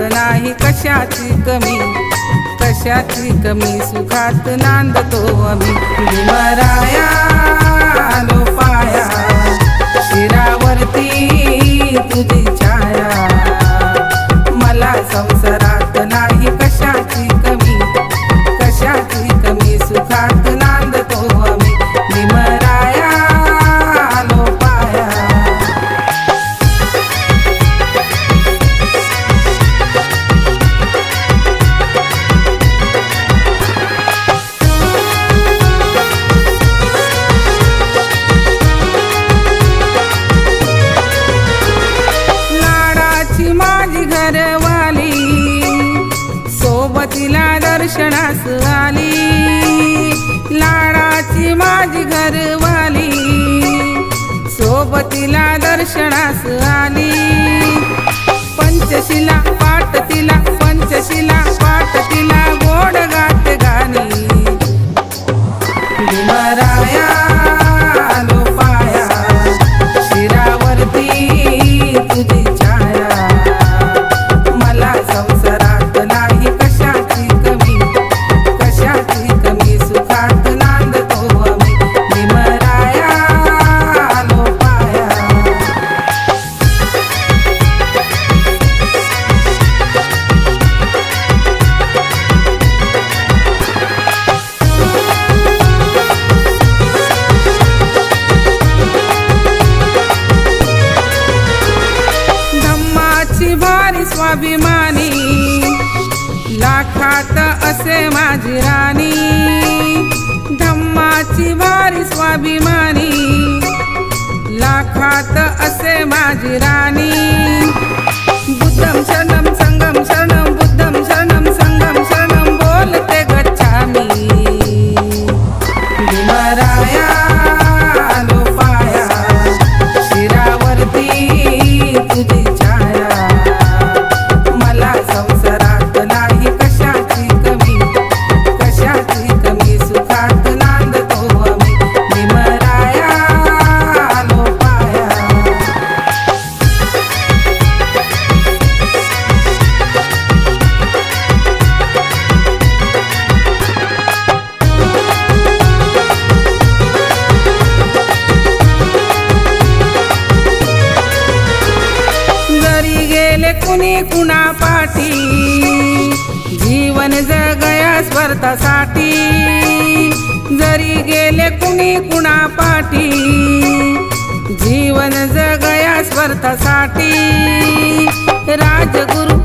नाही कशाची कमी, कशाची कमी सुखात नांदतो आम्ही। भीमराया आलो पाया, शिरावरती तुझी छाया, मला संसारात नाही कशाची कमी, कशाची कमी सुखात नांदतो आम्ही। भीमराया आलो पाया। लाडाची माझी घरवाली, सोबतीला दर्शनास आली। लाडाची माझी घरवाली, सोबतीला दर्शनास आली। पंचशिला पाठ तिला, पंचशिला पाठ तिला, गोड गात गाणी। भीमराया आलो पाया, शिरावरती तुझी छाया, मला संसारात नाही कशाची कमी, कशाची कमी सुखात नांदतो आम्ही। भीमराया आलो पाया। धम्माची भारी स्वाभिमानी, लाखात असे माझी राणी। धम्माची भारी स्वाभिमानी, लाखात असे माझी राणी। बुद्धं शरणं संघं शरणं, बुद्धं शरणं संघं शरणं, बोलते गच्छामि। भीमराया आलो पाया, शिरावरती तुझी छाया, मला संसारात नाही कशाची कमी, कशाची कमी सुखात नांदतो आम्ही। भीमराया आलो पाया। जरी गेले कुणी कुणा पाठी, जीवन जगया स्वार्थासाठी। जरी गेले कुणी कुणा पाठी, जीवन जगया स्वार्थासाठी। राजगुरु